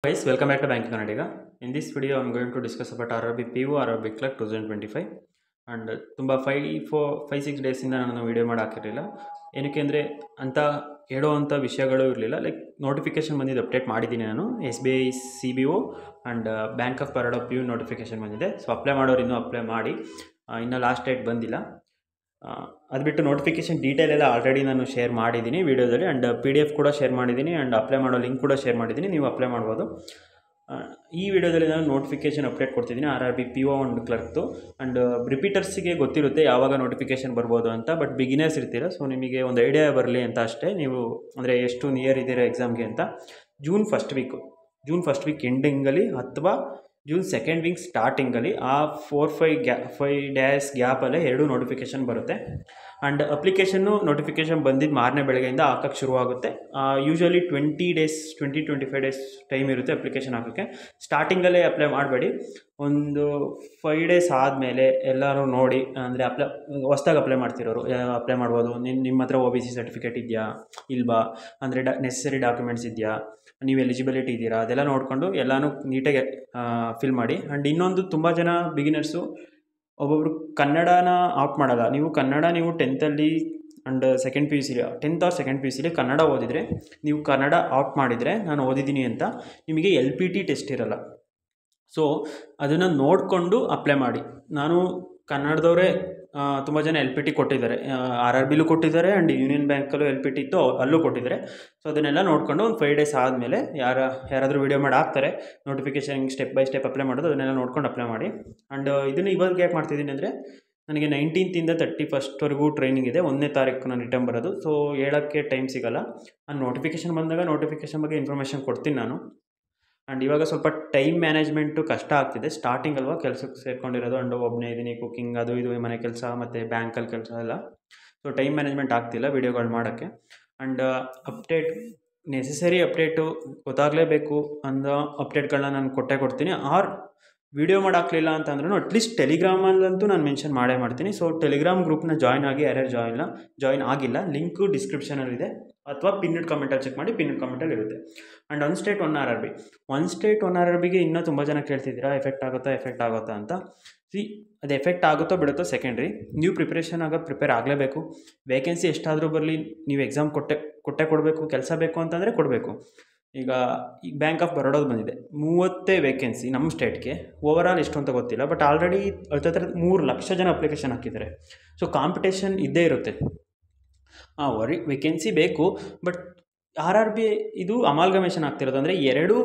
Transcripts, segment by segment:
Guys, welcome back to Banking Kannadiga. In this video, I'm going to discuss about RRB PO, RRB Clerk 2025. And ತುಂಬ 5-6 ಡೇಸಿಂದ ನಾನು video ಮಾಡಿ ಹಾಕಿರಲಿಲ್ಲ. ಏನಕ್ಕೆ ಅಂದರೆ ಅಂತ ಹೇಳೋವಂಥ ವಿಷಯಗಳು ಇರಲಿಲ್ಲ. ಲೈಕ್ ನೋಟಿಫಿಕೇಷನ್ ಬಂದಿದ್ದು ಅಪ್ಡೇಟ್ ಮಾಡಿದ್ದೀನಿ ನಾನು. SBI CBO and bank of Baroda PO notification ಬಂದಿದೆ. ಸೊ ಅಪ್ಲೈ ಮಾಡೋರು ಇನ್ನೂ ಅಪ್ಲೈ ಮಾಡಿ, ಇನ್ನೂ ಲಾಸ್ಟ್ ಡೇಟ್ ಬಂದಿಲ್ಲ. ಅದು ಬಿಟ್ಟು ನೋಟಿಫಿಕೇಷನ್ ಡೀಟೇಲ್ ಎಲ್ಲ ಆಲ್ರೆಡಿ ನಾನು ಶೇರ್ ಮಾಡಿದ್ದೀನಿ ವೀಡಿಯೋದಲ್ಲಿ, ಆ್ಯಂಡ್ PDF ಕೂಡ ಶೇರ್ ಮಾಡಿದ್ದೀನಿ, ಆ್ಯಂಡ್ ಅಪ್ಲೈ ಮಾಡೋ ಲಿಂಕ್ ಕೂಡ ಶೇರ್ ಮಾಡಿದ್ದೀನಿ. ನೀವು ಅಪ್ಲೈ ಮಾಡ್ಬೋದು. ಈ ವಿಡಿಯೋದಲ್ಲಿ ನಾನು ನೋಟಿಫಿಕೇಷನ್ ಅಪ್ಡೇಟ್ ಕೊಡ್ತಿದ್ದೀನಿ RRB PO ಆ್ಯಂಡ್ ಕ್ಲರ್ಕ್ದು. ಆ್ಯಂಡ್ ರಿಪೀಟರ್ಸಿಗೆ ಗೊತ್ತಿರುತ್ತೆ ಯಾವಾಗ ನೋಟಿಫಿಕೇಷನ್ ಬರ್ಬೋದು ಅಂತ, ಬಟ್ ಬಿಗಿನರ್ಸ್ ಇರ್ತೀರ, ಸೊ ನಿಮಗೆ ಒಂದು ಐಡಿಯಾ ಬರಲಿ ಅಂತ ಅಷ್ಟೇ. ನೀವು ಅಂದರೆ ಎಷ್ಟು ನಿಯರ್ ಇದ್ದೀರಾ ಎಕ್ಸಾಮ್ಗೆ ಅಂತ. ಜೂನ್ ಫಸ್ಟ್ ವೀಕ್ ಎಂಡಿಂಗಲ್ಲಿ ಅಥವಾ ಜೂನ್ ಸೆಕೆಂಡ್ ವೀಕ್ ಸ್ಟಾರ್ಟಿಂಗಲ್ಲಿ ಆ 4-5 ಡೇಸ್ ಗ್ಯಾಪಲ್ಲೇ 2 ನೋಟಿಫಿಕೇಷನ್ ಬರುತ್ತೆ. ಆ್ಯಂಡ್ ಅಪ್ಲಿಕೇಶನ್ನು ನೋಟಿಫಿಕೇಷನ್ ಬಂದಿದ್ದು ಮಾರನೇ ಬೆಳಗ್ಗೆಯಿಂದ ಹಾಕೋಕ್ಕೆ ಶುರುವಾಗುತ್ತೆ. ಯೂಶ್ವಲಿ 20-25 ಡೇಸ್ ಟೈಮ್ ಇರುತ್ತೆ ಅಪ್ಲಿಕೇಶನ್ ಹಾಕೋಕ್ಕೆ. ಸ್ಟಾರ್ಟಿಂಗಲ್ಲೇ ಅಪ್ಲೈ ಮಾಡಬೇಡಿ. ಒಂದು 5 ಡೇಸ್ ಆದಮೇಲೆ ಎಲ್ಲರೂ ನೋಡಿ, ಅಂದರೆ ಹೊಸ್ದಾಗಿ ಅಪ್ಲೈ ಮಾಡ್ತಿರೋರು ಅಪ್ಲೈ ಮಾಡ್ಬೋದು. ನಿಮ್ಮ ಹತ್ರ OBC ಸರ್ಟಿಫಿಕೇಟ್ ಇದೆಯಾ ಇಲ್ವಾ, ಅಂದರೆ ನೆಸೆಸರಿ ಡಾಕ್ಯುಮೆಂಟ್ಸ್ ಇದೆಯಾ, ನೀವು ಎಲಿಜಿಬಿಲಿಟಿ ಇದ್ದೀರಾ, ಅದೆಲ್ಲ ನೋಡಿಕೊಂಡು ಎಲ್ಲನೂ ನೀಟಾಗಿ ಫಿಲ್ ಮಾಡಿ. ಆ್ಯಂಡ್ ಇನ್ನೊಂದು, ತುಂಬ ಜನ ಬಿಗಿನರ್ಸು ಒಬ್ಬೊಬ್ರು ಕನ್ನಡನ ಆಪ್ಟ್ ಮಾಡಲ್ಲ. ನೀವು 10th and second PUC 10th or second PUC Kannada ಓದಿದರೆ, ನೀವು ಕನ್ನಡ ಆಪ್ಟ್ ಮಾಡಿದರೆ ನಾನು ಓದಿದ್ದೀನಿ ಅಂತ ನಿಮಗೆ LPT ಟೆಸ್ಟ್ ಇರಲ್ಲ. ಸೊ ಅದನ್ನು ನೋಡಿಕೊಂಡು ಅಪ್ಲೈ ಮಾಡಿ. ನಾನು ಕನ್ನಡದವರೇ ತುಂಬ ಜನ LPT ಕೊಟ್ಟಿದ್ದಾರೆ, RRBಲೂ ಕೊಟ್ಟಿದ್ದಾರೆ, ಆ್ಯಂಡ್ ಯೂನಿಯನ್ ಬ್ಯಾಂಕಲ್ಲೂ LPT ಇತ್ತು, ಅಲ್ಲೂ ಕೊಟ್ಟಿದ್ದಾರೆ. ಸೊ ಅದನ್ನೆಲ್ಲ ನೋಡಿಕೊಂಡು ಒಂದು 5 ಡೇಸ್ ಆದಮೇಲೆ ಯಾರಾದರೂ ವೀಡಿಯೋ ಮಾಡಿ ಹಾಕ್ತಾರೆ notification step by step apply ಮಾಡೋದು, ಅದನ್ನೆಲ್ಲ ನೋಡ್ಕೊಂಡು ಅಪ್ಲೈ ಮಾಡಿ. ಆ್ಯಂಡ್ ಇದನ್ನು ಇವಾಗ ಯಾಕೆ ಮಾಡ್ತಿದ್ದೀನಿ ಅಂದರೆ, ನನಗೆ 19th 31st ಟ್ರೈನಿಂಗ್ ಇದೆ. 1ನೇ ತಾರೀಕು ನಾನು ರಿಟರ್ನ್ ಬರೋದು. ಸೊ ಹೇಳೋಕ್ಕೆ ಟೈಮ್ ಸಿಗೋಲ್ಲ. ನಾನು ನೋಟಿಫಿಕೇಷನ್ ಬಂದಾಗ ನೋಟಿಫಿಕೇಷನ್ ಬಗ್ಗೆ ಇನ್ಫಾರ್ಮೇಷನ್ ಕೊಡ್ತೀನಿ ನಾನು. ಆ್ಯಂಡ್ ಇವಾಗ ಸ್ವಲ್ಪ ಟೈಮ್ ಮ್ಯಾನೇಜ್ಮೆಂಟು ಕಷ್ಟ ಆಗ್ತಿದೆ. ಸ್ಟಾರ್ಟಿಂಗ್ ಅಲ್ವಾ ಕೆಲಸಕ್ಕೆ ಸೇರ್ಕೊಂಡಿರೋದು, ಆ್ಯಂಡ್ ಒಬ್ಬನೇ ಇದ್ದೀನಿ, ಕುಕ್ಕಿಂಗ್ ಅದು ಇದು ಮನೆ ಕೆಲಸ ಮತ್ತು ಬ್ಯಾಂಕಲ್ಲಿ ಕೆಲಸ ಎಲ್ಲ. ಸೊ ಟೈಮ್ ಮ್ಯಾನೇಜ್ಮೆಂಟ್ ಆಗ್ತಿಲ್ಲ ವೀಡಿಯೋಗಳು ಮಾಡೋಕ್ಕೆ. ಆ್ಯಂಡ್ ನೆಸೆಸರಿ ಅಪ್ಡೇಟು ಗೊತ್ತಾಗಲೇಬೇಕು ಅನ್ನೋ ಅಪ್ಡೇಟ್ಗಳನ್ನ ನಾನು ಕೊಡ್ತೀನಿ. ಆರ್ ವೀಡಿಯೋ ಮಾಡಾಕಲಿಲ್ಲ ಅಂತಂದ್ರೂ ಅಟ್ಲೀಸ್ಟ್ ಟೆಲಿಗ್ರಾಮಲ್ಲಂತೂ ನಾನು ಮೆನ್ಷನ್ ಮಾಡ್ತೀನಿ. ಸೊ ಟೆಲಿಗ್ರಾಮ್ ಗ್ರೂಪ್ನ ಜಾಯ್ನ್ ಆಗಿ, ಯಾರ್ಯಾರು ಜಾಯ್ನ್ ಆಗಿಲ್ಲ, ಲಿಂಕು ಡಿಸ್ಕ್ರಿಪ್ಷನಲ್ಲಿದೆ, ಅಥವಾ ಪಿನ್ನಿಡ್ ಕಮೆಂಟಲ್ಲಿ ಚೆಕ್ ಮಾಡಿ, ಪಿನ್ನಿಡ್ ಕಮೆಂಟಲ್ಲಿ ಇರುತ್ತೆ. ಆ್ಯಂಡ್ ಒನ್ ಸ್ಟೇಟ್ ಒನ್ RRBಗೆ ಇನ್ನೂ ತುಂಬ ಜನ ಕೇಳ್ತಿದ್ದೀರಾ ಎಫೆಕ್ಟ್ ಆಗುತ್ತಾ ಅಂತ. ಅದು ಎಫೆಕ್ಟ್ ಆಗುತ್ತೋ ಬಿಡುತ್ತೋ ಸೆಕೆಂಡ್ರಿ. ನೀವು ಪ್ರಿಪೇರ್ ಆಗಲೇಬೇಕು. ವೇಕೆನ್ಸಿ ಎಷ್ಟಾದರೂ ಬರಲಿ, ನೀವು ಎಕ್ಸಾಮ್ ಕೊಡಬೇಕು. ಕೆಲಸ ಬೇಕು ಅಂತಂದರೆ ಕೊಡಬೇಕು. ಈಗ ಬ್ಯಾಂಕ್ ಆಫ್ ಬರೋಡಾದು ಬಂದಿದೆ 30 ವೇಕೆನ್ಸಿ ನಮ್ಮ ಸ್ಟೇಟ್ಗೆ. ಓವರಾಲ್ ಎಷ್ಟು ಅಂತ ಗೊತ್ತಿಲ್ಲ, ಬಟ್ ಆಲ್ರೆಡಿ 3 ಲಕ್ಷ ಜನ ಅಪ್ಲಿಕೇಶನ್ ಹಾಕಿದ್ದಾರೆ. ಸೊ ಕಾಂಪಿಟೇಷನ್ ಇದ್ದೇ ಇರುತ್ತೆ. ವೇಕೆನ್ಸಿ ಬೇಕು, ಬಟ್ RRB ಇದು ಅಮಾಲ್ಗಮೇಷನ್ ಆಗ್ತಿರೋದು. ಅಂದರೆ 2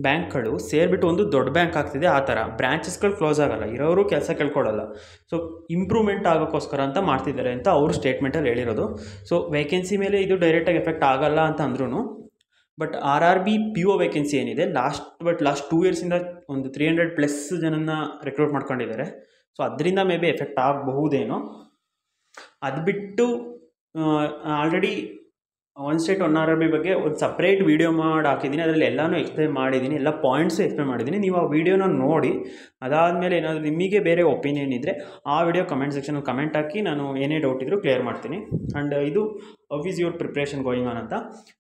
ಬ್ಯಾಂಕ್ಗಳು ಸೇರಿಬಿಟ್ಟು ಒಂದು ದೊಡ್ಡ ಬ್ಯಾಂಕ್ ಆಗ್ತಿದೆ. ಆ ಥರ ಬ್ರಾಂಚಸ್ಗಳು ಕ್ಲೋಸ್ ಆಗಲ್ಲ, ಇರೋರು ಕೆಲಸ ಕೇಳ್ಕೊಳ್ಳಲ್ಲ. ಸೊ ಇಂಪ್ರೂವ್ಮೆಂಟ್ ಆಗೋಕ್ಕೋಸ್ಕರ ಅಂತ ಮಾಡ್ತಿದ್ದಾರೆ ಅಂತ ಅವರು ಸ್ಟೇಟ್ಮೆಂಟಲ್ಲಿ ಹೇಳಿರೋದು. ಸೊ ವೇಕೆನ್ಸಿ ಮೇಲೆ ಇದು ಡೈರೆಕ್ಟಾಗಿ ಎಫೆಕ್ಟ್ ಆಗಲ್ಲ ಅಂತ ಅಂದ್ರೂ, ಬಟ್ RRB PO ವೇಕೆನ್ಸಿ ಏನಿದೆ ಲಾಸ್ಟ್ 2 ಇಯರ್ಸಿಂದ ಒಂದು 300+ ಜನನ ರಿಕ್ರೂಟ್ ಮಾಡ್ಕೊಂಡಿದ್ದಾರೆ. ಸೊ ಅದರಿಂದ ಮೇ ಬಿ ಎಫೆಕ್ಟ್ ಆಗಬಹುದೇನೋ. ಅದು ಬಿಟ್ಟು already one state one RRB ಬಗ್ಗೆ ಒಂದು ಸಪ್ರೇಟ್ ವೀಡಿಯೋ ಮಾಡಿ ಹಾಕಿದ್ದೀನಿ. ಅದರಲ್ಲಿ ಎಲ್ಲನೂ ಎಕ್ಸ್ಪ್ಲೇನ್ ಮಾಡಿದ್ದೀನಿ, ಎಲ್ಲ ಪಾಯಿಂಟ್ಸು ಎಕ್ಸ್ಪ್ಲೇನ್ ಮಾಡಿದ್ದೀನಿ. ನೀವು ಆ ವೀಡಿಯೋನ ನೋಡಿ, ಅದಾದಮೇಲೆ ಏನಾದರೂ ನಿಮಗೆ ಬೇರೆ ಒಪಿನಿಯನ್ ಇದ್ದರೆ ಆ ವಿಡಿಯೋ ಕಮೆಂಟ್ ಸೆಕ್ಷನಲ್ಲಿ ಕಮೆಂಟ್ ಹಾಕಿ, ನಾನು ಏನೇ ಡೌಟ್ ಇದ್ದರೂ ಕ್ಲಿಯರ್ ಮಾಡ್ತೀನಿ. ಆ್ಯಂಡ್ ಇದು how is your preparation going on ಅಂತ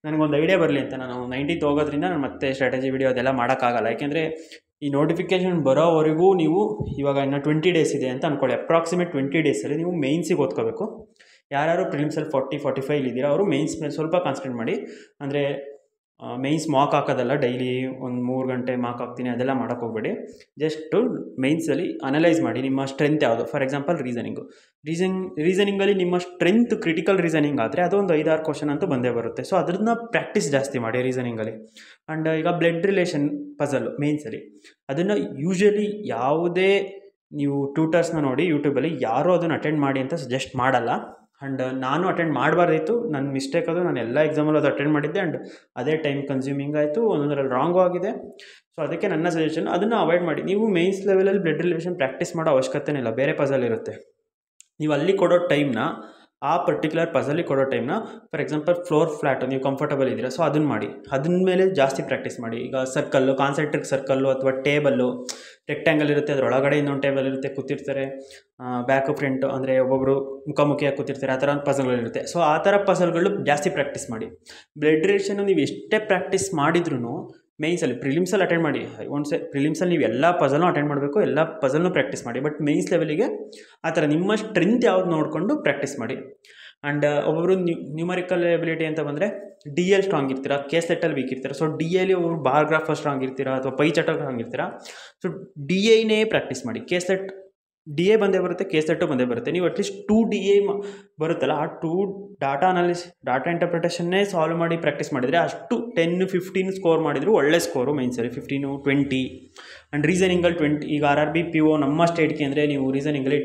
ನನಗೊಂದು ಐಡಿಯಾ ಬರಲಿ ಅಂತ. ನಾನು 19th ಹೋಗೋದ್ರಿಂದ ನಾನು ಮತ್ತೆ ಸ್ಟ್ರಾಟಜಿ ವಿಡಿಯೋ ಅದೆಲ್ಲ ಮಾಡೋಕ್ಕಾಗಲ್ಲ. ಯಾಕೆಂದರೆ ಈ ನೋಟಿಫಿಕೇಷನ್ ಬರೋವರೆಗೂ ನೀವು ಇವಾಗ ಇನ್ನು 20 ಡೇಸ್ ಇದೆ ಅಂತ ಅಂದ್ಕೊಳ್ಳಿ. ಅಪ್ರಾಕ್ಸಿಮೇಟ್ 20 ಡೇಸಲ್ಲಿ ನೀವು ಮೇನ್ಸಿಗೆ ಓದ್ಕೋಬೇಕು. ಯಾರು ಪ್ರಿಲಿಮ್ಸಲ್ಲಿ 40-45 ಇದ್ದೀರಾ ಅವರು ಮೇನ್ಸ್ ಮೇಲೆ ಸ್ವಲ್ಪ ಕಾನ್ಸಂಟ್ರೇಟ್ ಮಾಡಿ. ಅಂದರೆ ಮೇನ್ಸ್ ಮಾಕ್ ಹಾಕೋದಲ್ಲ, ಡೈಲಿ ಒಂದು 3 ಗಂಟೆ ಮಾಕ್ ಹಾಕ್ತೀನಿ ಅದೆಲ್ಲ ಮಾಡೋಕ್ಕೆ ಹೋಗಬೇಡಿ. ಜಸ್ಟು ಮೇನ್ಸಲ್ಲಿ ಅನಲೈಸ್ ಮಾಡಿ ನಿಮ್ಮ ಸ್ಟ್ರೆಂತ್ ಯಾವುದು. ಫಾರ್ ಎಕ್ಸಾಂಪಲ್ ರೀಸನಿಂಗಲ್ಲಿ ನಿಮ್ಮ ಸ್ಟ್ರೆಂತ್ ಕ್ರಿಟಿಕಲ್ ರೀಸನಿಂಗ್ ಆದರೆ ಅದೊಂದು 5-6 ಕ್ವಶನ್ ಅಂತೂ ಬಂದೇ ಬರುತ್ತೆ. ಸೊ ಅದನ್ನ ಪ್ರಾಕ್ಟೀಸ್ ಜಾಸ್ತಿ ಮಾಡಿ ರೀಸನಿಂಗಲ್ಲಿ. ಆ್ಯಂಡ್ ಈಗ ಬ್ಲಡ್ ರಿಲೇಷನ್ ಪಝಲ್ಲು ಮೇನ್ಸಲ್ಲಿ, ಅದನ್ನು ಯೂಶ್ವಲಿ ಯಾವುದೇ ನೀವು ಟ್ಯೂಟರ್ಸ್ನ ನೋಡಿ ಯೂಟ್ಯೂಬಲ್ಲಿ ಯಾರೂ ಅದನ್ನು ಅಟೆಂಡ್ ಮಾಡಿ ಅಂತ ಸಜೆಸ್ಟ್ ಮಾಡಲ್ಲ. ಆ್ಯಂಡ್ ನಾನು ಅಟೆಂಡ್ ಮಾಡಬಾರ್ದಿತ್ತು, ನನ್ನ ಮಿಸ್ಟೇಕ್ ಅದು. ನಾನು ಎಲ್ಲ ಎಕ್ಸಾಮಲ್ಲೂ ಅದು ಅಟೆಂಡ್ ಮಾಡಿದ್ದೆ, ಆ್ಯಂಡ್ ಅದೇ ಟೈಮ್ ಕನ್ಸ್ಯೂಮಿಂಗ್ ಆಯಿತು, ಒಂದೊಂದರಲ್ಲಿ ರಾಂಗು ಆಗಿದೆ. ಸೊ ಅದಕ್ಕೆ ನನ್ನ ಸಜೆಷನ್ ಅದನ್ನು ಅವಾಯ್ಡ್ ಮಾಡಿ. ನೀವು ಮೇನ್ಸ್ ಲೆವೆಲಲ್ಲಿ ಬ್ಲಡ್ ರಿಲೇಷನ್ ಪ್ರಾಕ್ಟೀಸ್ ಮಾಡೋ ಅವಶ್ಯಕತೆನೇ ಇಲ್ಲ. ಬೇರೆ ಪಝಲ್ ಇರುತ್ತೆ, ನೀವು ಅಲ್ಲಿ ಕೊಡೋ ಟೈಮ್ನ, ಆ ಪರ್ಟಿಕ್ಯುಲರ್ ಪಝಲ್ಲಿ ಕೊಡೋ ಟೈಮ್ನ, ಫಾರ್ ಎಕ್ಸಾಂಪಲ್ ಫ್ಲೋರ್ ಫ್ಲ್ಯಾಟು ನೀವು ಕಂಫರ್ಟಬಲ್ ಇದ್ದೀರಾ, ಸೊ ಅದನ್ನು ಮಾಡಿ. ಅದನ್ನ ಮೇಲೆ ಜಾಸ್ತಿ ಪ್ರಾಕ್ಟೀಸ್ ಮಾಡಿ. ಈಗ ಸರ್ಕಲ್ಲು, ಕಾನ್ಸೆಂಟ್ರಿಕ್ ಸರ್ಕಲ್ಲು ಅಥವಾ ಟೇಬಲ್ಲು, ರೆಕ್ಟ್ಯಾಂಗಲ್ ಇರುತ್ತೆ, ಅದರೊಳಗಡೆ ಇನ್ನೊಂದು ಟೇಬಲ್ ಇರುತ್ತೆ, ಕೂತಿರ್ತಾರೆ, ಬ್ಯಾಕು ಫ್ರಂಟು ಅಂದರೆ ಒಬ್ಬೊಬ್ಬರು ಮುಖಾಮುಖಿಯಾಗಿ ಕೂತಿರ್ತಾರೆ, ಆ ಥರ ಒಂದು ಪಝಲ್ಗಳಿರುತ್ತೆ. ಸೊ ಆ ಥರ ಪಝಲ್ಗಳು ಜಾಸ್ತಿ ಪ್ರಾಕ್ಟೀಸ್ ಮಾಡಿ. ಬ್ಲಡ್ ರಿಲೇಷನ್ನು ನೀವು ಎಷ್ಟೇ ಪ್ರಾಕ್ಟೀಸ್ ಮಾಡಿದ್ರೂ ಮೇಯ್ನ್ಸಲ್ಲಿ ಪ್ರಿಲಿಮ್ಸಲ್ಲಿ ಅಟೆಂಡ್ ಮಾಡಿ. ಒನ್ಸೆ ಪ್ರಿಲಿಮ್ಸಲ್ಲಿ ನೀವು ಎಲ್ಲ ಪಜಲ್ನೂ ಅಟೆಂಡ್ ಮಾಡಬೇಕು, ಎಲ್ಲ ಪಜಲ್ನೂ ಪ್ರಾಕ್ಟೀಸ್ ಮಾಡಿ. ಬಟ್ ಮೇಯ್ನ್ಸ್ ಲೆವೆಲಿಗೆ ಆ ಥರ ನಿಮ್ಮ ಸ್ಟ್ರೆಂತ್ ಯಾವ್ದು ನೋಡಿಕೊಂಡು ಪ್ರಾಕ್ಟೀಸ್ ಮಾಡಿ. ಆ್ಯಂಡ್ ಒಬ್ಬೊಬ್ಬರು ನ್ಯೂಮರಿಕಲ್ ಎಬಿಲಿಟಿ ಅಂತ ಬಂದರೆ ಡಿ ಎಲ್ ಸ್ಟ್ರಾಂಗ್ ಇರ್ತೀರಾ, ಕೆ ಸೆಟ್ಟಲ್ಲಿ ವೀಕ್ ಇರ್ತೀರಾ. ಸೊ ಡಿ ಎಲ್ಲಿ ಒಬ್ಬರು ಬಾರ್ ಗ್ರಾಫ್ ಸ್ಟ್ರಾಂಗ್ ಇರ್ತೀರಾ ಅಥವಾ ಪೈ ಚಾರ್ಟಲ್ಲಿ ಸ್ಟ್ರಾಂಗ್ ಇರ್ತೀರಾ. ಸೊ ಡಿ ಐನೇ ಪ್ರಾಕ್ಟೀಸ್ ಮಾಡಿ. ಕೆ ಸೆಟ್ ಡಿ ಎ ಬಂದೇ ಬರುತ್ತೆ, ಕೆ ಸೆಟ್ಟು ಬಂದೇ ಬರುತ್ತೆ. ನೀವು ಅಟ್ಲೀಸ್ಟ್ 2 ಡಿ ಎ ಬರುತ್ತಲ್ಲ, ಆ 2 ಡಾಟಾ ಇಂಟರ್ಪ್ರಿಟೇಷನ್ನೇ ಸಾಲ್ವ್ ಮಾಡಿ ಪ್ರಾಕ್ಟೀಸ್ ಮಾಡಿದರೆ ಅಷ್ಟು 10-15 ಸ್ಕೋರ್ ಮಾಡಿದ್ರು ಒಳ್ಳೆ ಸ್ಕೋರು ಮೈನ್ಸಲ್ಲಿ 15-20. ಆ್ಯಂಡ್ ರೀಸನಿಂಗಲ್ಲಿ 20. ಈಗ RRB PO ನಮ್ಮ ಸ್ಟೇಟ್ಗೆ ಅಂದರೆ ನೀವು ರೀಸನಿಂಗಲ್ಲಿ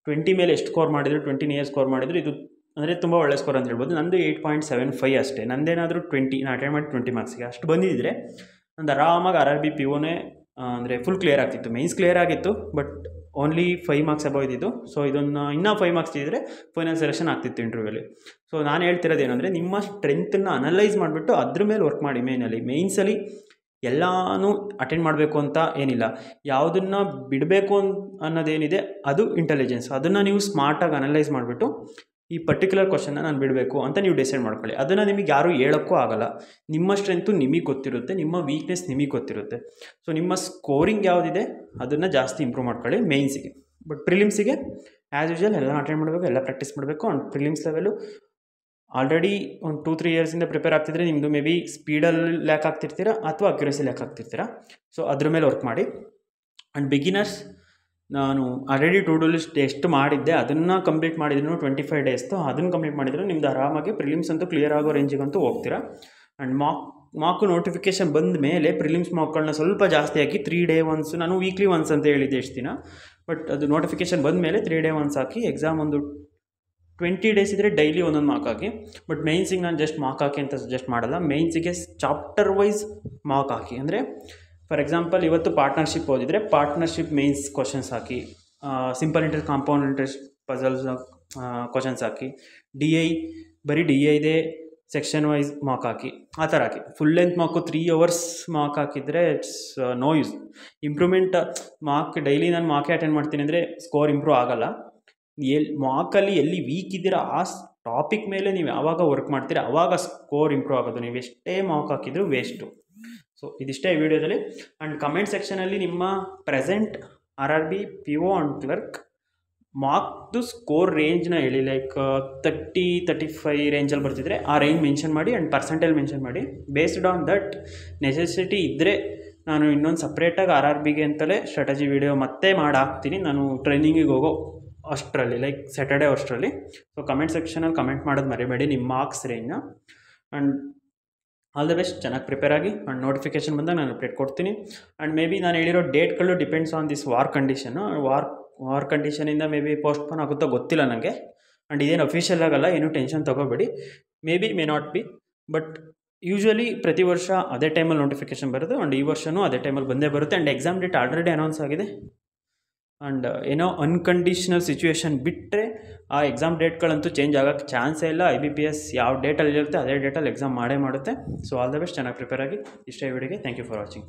20 ಮೇಲೆ ಎಷ್ಟು ಸ್ಕೋರ್ ಮಾಡಿದ್ರು, 20 ನಿಯರ್ ಸ್ಕೋರ್ ಮಾಡಿದ್ರು, ಇದು ಅಂದರೆ ತುಂಬ ಒಳ್ಳೆ ಸ್ಕೋರ್ ಅಂತ ಹೇಳ್ಬೋದು. ನಂದು 8.75 ಅಷ್ಟೇ. ನಂದೇನಾದರೂ 20 ನಾನು ಅಟೆಂಡ್ ಮಾಡಿ 20 ಮಾರ್ಕ್ಸಿಗೆ ಅಷ್ಟು ಬಂದಿದ್ದರೆ ನಂದು ಆರಾಮಾಗಿ RRB POನೇ ಅಂದರೆ ಫುಲ್ ಕ್ಲಿಯರ್ ಆಗ್ತಿತ್ತು. ಮೇನ್ಸ್ ಕ್ಲಿಯರ್ ಆಗಿತ್ತು, ಬಟ್ ಓನ್ಲಿ 5 ಮಾರ್ಕ್ಸ್ ಅಬೌವ್ ಇದ್ದಿದ್ದು. ಸೊ ಇದನ್ನು ಇನ್ನೂ 5 ಮಾರ್ಕ್ಸ್ ಇದ್ದರೆ ಫೈನಲ್ ಸೆಲೆಕ್ಷನ್ ಆಗ್ತಿತ್ತು ಇಂಟರ್ವ್ಯೂಲಿ. ಸೊ ನಾನು ಹೇಳ್ತಿರೋದು ಏನಂದರೆ ನಿಮ್ಮ ಸ್ಟ್ರೆಂತನ್ನು ಅನಲೈಸ್ ಮಾಡಿಬಿಟ್ಟು ಅದ್ರ ಮೇಲೆ ವರ್ಕ್ ಮಾಡಿ. ಮೇಯ್ನ್ಸಲ್ಲಿ ಎಲ್ಲನೂ ಅಟೆಂಡ್ ಮಾಡಬೇಕು ಅಂತ ಏನಿಲ್ಲ. ಯಾವುದನ್ನು ಬಿಡಬೇಕು ಅನ್ನೋದೇನಿದೆ ಅದು ಇಂಟೆಲಿಜೆನ್ಸ್. ಅದನ್ನು ನೀವು ಸ್ಮಾರ್ಟಾಗಿ ಅನಲೈಸ್ ಮಾಡಿಬಿಟ್ಟು ಈ ಪರ್ಟಿಕ್ಯುಲರ್ ಕ್ವಶನ್ನ ನಾನು ಬಿಡಬೇಕು ಅಂತ ನೀವು ಡಿಸೈಡ್ ಮಾಡ್ಕೊಳ್ಳಿ. ಅದನ್ನು ನಿಮಗೆ ಯಾರೂ ಹೇಳೋಕ್ಕೂ ಆಗೋಲ್ಲ. ನಿಮ್ಮ ಸ್ಟ್ರೆಂತು ನಿಮಗೆ ಗೊತ್ತಿರುತ್ತೆ, ನಿಮ್ಮ ವೀಕ್ನೆಸ್ ನಿಮಗೆ ಗೊತ್ತಿರುತ್ತೆ. ಸೊ ನಿಮ್ಮ ಸ್ಕೋರಿಂಗ್ ಯಾವುದಿದೆ ಅದನ್ನು ಜಾಸ್ತಿ ಇಂಪ್ರೂವ್ ಮಾಡ್ಕೊಳ್ಳಿ ಮೇಯ್ನ್ಸಿಗೆ. ಬಟ್ ಪ್ರಿಲಿಮ್ಸಿಗೆ ಆ್ಯಸ್ ಯೂಶುವಲ್ ಎಲ್ಲ ಅಟೆಂಡ್ ಮಾಡಬೇಕು, ಎಲ್ಲ ಪ್ರಾಕ್ಟೀಸ್ ಮಾಡಬೇಕು. ಆ್ಯಂಡ್ ಪ್ರಿಲಿಮ್ಸ್ ಲೆವೆಲು ಆಲ್ರೆಡಿ ಒಂದು 2-3 ಇಯರ್ಸಿಂದ ಪ್ರಿಪೇರ್ ಆಗ್ತಿದ್ರೆ ನಿಮ್ಮದು ಮೇ ಬಿ ಸ್ಪೀಡಲ್ಲಿ ಲ್ಯಾಕ್ ಆಗ್ತಿರ್ತೀರಾ ಅಥವಾ ಅಕ್ಯುರಸಿ ಲ್ಯಾಕ್ ಆಗ್ತಿರ್ತೀರಾ. ಸೊ ಅದ್ರ ಮೇಲೆ ವರ್ಕ್ ಮಾಡಿ. ಆ್ಯಂಡ್ ಬಿಗಿನರ್ಸ್ ನಾನು ಆಲ್ರೆಡಿ ಟು ಡೂ ಲಿಸ್ಟ್ ಎಷ್ಟು ಮಾಡಿದ್ದೆ ಅದನ್ನು ಕಂಪ್ಲೀಟ್ ಮಾಡಿದ್ರು 25 ಡೇಸ್ದು. ಅದನ್ನು ಕಂಪ್ಲೀಟ್ ಮಾಡಿದ್ರು ನಿಮ್ದು ಆರಾಮಾಗಿ ಪ್ರಿಲಿಮ್ಸ್ ಅಂತೂ ಕ್ಲಿಯರ್ ಆಗೋ ರೇಂಜಿಗಂತೂ ಹೋಗ್ತೀರಾ. ಆ್ಯಂಡ್ ಮಾರ್ಕು ನೋಟಿಫಿಕೇಷನ್ ಬಂದ ಮೇಲೆ ಪ್ರಿಲಿಮ್ಸ್ ಮಾರ್ಕ್ಗಳನ್ನ ಸ್ವಲ್ಪ ಜಾಸ್ತಿ ಹಾಕಿ 3 ಡೇ ಒನ್ಸ್, ನಾನು ವೀಕ್ಲಿ ಒನ್ಸ್ ಅಂತ ಹೇಳಿದ್ದೆ ಎಷ್ಟು ದಿನ, ಬಟ್ ಅದು ನೋಟಿಫಿಕೇಷನ್ ಬಂದ ಮೇಲೆ 3 ಡೇ ಒನ್ಸ್ ಹಾಕಿ ಎಕ್ಸಾಮ್ ಒಂದು 20 ಡೇಸ್ ಇದ್ದರೆ ಡೈಲಿ ಒಂದೊಂದು ಮಾರ್ಕ್ ಹಾಕಿ. ಬಟ್ ಮೇಯ್ನ್ಸಿಗೆ ನಾನು ಜಸ್ಟ್ ಮಾರ್ಕ್ ಹಾಕಿ ಅಂತ ಸಜೆಸ್ಟ್ ಮಾಡಲ್ಲ. ಮೇಯ್ನ್ಸಿಗೆ ಚಾಪ್ಟರ್ ವೈಸ್ ಮಾರ್ಕ್ ಹಾಕಿ. ಅಂದರೆ ಫಾರ್ ಎಕ್ಸಾಂಪಲ್ ಇವತ್ತು ಪಾರ್ಟ್ನರ್ಶಿಪ್ ಓದಿದರೆ ಪಾರ್ಟ್ನರ್ಶಿಪ್ ಮೇನ್ಸ್ ಕ್ವಶನ್ಸ್ ಹಾಕಿ, simple interest, compound interest puzzles questions ಹಾಕಿ, ಬರೀ ಡಿ ಐದೇ ಸೆಕ್ಷನ್ ವೈಸ್ ಮಾರ್ಕ್ ಹಾಕಿ, ಆ ಥರ ಹಾಕಿ. Full length mark 3 hours mark ಹಾಕಿದರೆ it's no use. Improvement mark daily ನಾನು ಮಾರ್ಕೇ ಅಟೆಂಡ್ ಮಾಡ್ತೀನಿ ಅಂದರೆ ಸ್ಕೋರ್ ಇಂಪ್ರೂವ್ ಆಗೋಲ್ಲ. ಮಾರ್ಕಲ್ಲಿ ಎಲ್ಲಿ ವೀಕ್ ಇದ್ದೀರಾ ಆ ಟಾಪಿಕ್ ಮೇಲೆ ನೀವು ಯಾವಾಗ ವರ್ಕ್ ಮಾಡ್ತೀರಾ ಆವಾಗ ಸ್ಕೋರ್ ಇಂಪ್ರೂವ್ ಆಗೋದು. ನೀವು ಎಷ್ಟೇ ಮಾರ್ಕ್ ಹಾಕಿದರೂ ವೇಸ್ಟು. ಸೊ ಇದಿಷ್ಟೇ ಈ ವಿಡಿಯೋದಲ್ಲಿ. ಆ್ಯಂಡ್ ಕಮೆಂಟ್ ಸೆಕ್ಷನಲ್ಲಿ ನಿಮ್ಮ present RRB PO and clerk ಮಾರ್ಕ್ದು ಸ್ಕೋರ್ ರೇಂಜ್ನ ಹೇಳಿ. ಲೈಕ್ 30-35 ರೇಂಜಲ್ಲಿ ಬರ್ತಿದ್ರೆ ಆ ರೇಂಜ್ ಮೆನ್ಷನ್ ಮಾಡಿ ಆ್ಯಂಡ್ ಪರ್ಸೆಂಟೇಜ್ ಮೆನ್ಷನ್ ಮಾಡಿ. ಬೇಸ್ಡ್ ಆನ್ ದಟ್ ನೆಸೆಸಿಟಿ ಇದ್ದರೆ ನಾನು ಇನ್ನೊಂದು ಸಪ್ರೇಟಾಗಿ RRBಗೆ ಅಂತಲೇ ಸ್ಟ್ರಾಟಜಿ ವಿಡಿಯೋ ಮತ್ತೆ ಮಾಡಿ ಹಾಕ್ತೀನಿ ನಾನು ಟ್ರೈನಿಂಗಿಗೆ ಹೋಗೋ ಅಷ್ಟರಲ್ಲಿ, ಲೈಕ್ ಸ್ಯಾಟರ್ಡೇ ಅಷ್ಟರಲ್ಲಿ. ಸೊ ಕಮೆಂಟ್ ಸೆಕ್ಷನಲ್ಲಿ ಕಮೆಂಟ್ ಮಾಡೋದು ಮರಿಬೇಡಿ ನಿಮ್ಮ ಮಾರ್ಕ್ಸ್ ರೇಂಜ್ನ. And all the best. ಚೆನ್ನಾಗಿ ಪ್ರಿಪೇರ್ ಆಗಿ. ಆ್ಯಂಡ್ ನೋಟಿಫಿಕೇಷನ್ ಬಂದಾಗ ನಾನು ಅಪ್ಡೇಟ್ ಕೊಡ್ತೀನಿ. ಆ್ಯಂಡ್ ಮೇ ಬಿ ನಾನು ಹೇಳಿರೋ ಡೇಟ್ಗಳು depends on this war condition. War ಕಂಡೀಷನಿಂದ ಮೇ ಬಿ ಪೋಸ್ಟ್ಪೋನ್ ಆಗುತ್ತೋ ಗೊತ್ತಿಲ್ಲ ನನಗೆ. ಆ್ಯಂಡ್ ಇದೇನು ಅಫಿಷಿಯಲ್ ಆಗಲ್ಲ, ಏನೂ ಟೆನ್ಷನ್ ತೊಗೋಬೇಡಿ. May be may not be, but usually ಪ್ರತಿ ವರ್ಷ ಅದೇ ಟೈಮಲ್ಲಿ ನೋಟಿಫಿಕೇಷನ್ ಬರುತ್ತೆ. ಆ್ಯಂಡ್ ಈ ವರ್ಷವೂ ಅದೇ ಟೈಮಲ್ಲಿ ಬಂದೇ ಬರುತ್ತೆ. And exam date already announce ಆಗಿದೆ. ಆ್ಯಂಡ್ ಏನೋ ಅನ್ಕಂಡೀಷ್ನಲ್ ಸಿಚುವೇಶನ್ ಬಿಟ್ಟರೆ ಆ ಎಕ್ಸಾಮ್ ಡೇಟ್ಗಳಂತೂ ಚೇಂಜ್ ಆಗೋಕ್ಕೆ ಚಾನ್ಸೇ ಇಲ್ಲ. IBPS ಯಾವ ಡೇಟಲ್ಲಿ ಇರುತ್ತೆ ಅದೇ ಡೇಟಲ್ಲಿ ಎಕ್ಸಾಮ್ ಮಾಡೇ ಮಾಡುತ್ತೆ. So all the best. ಚೆನ್ನಾಗಿ ಪ್ರಿಪೇರ್ ಆಗಿ. ಇಷ್ಟೇ ವಿಡಿಯೋಗೆ. Thank you for watching.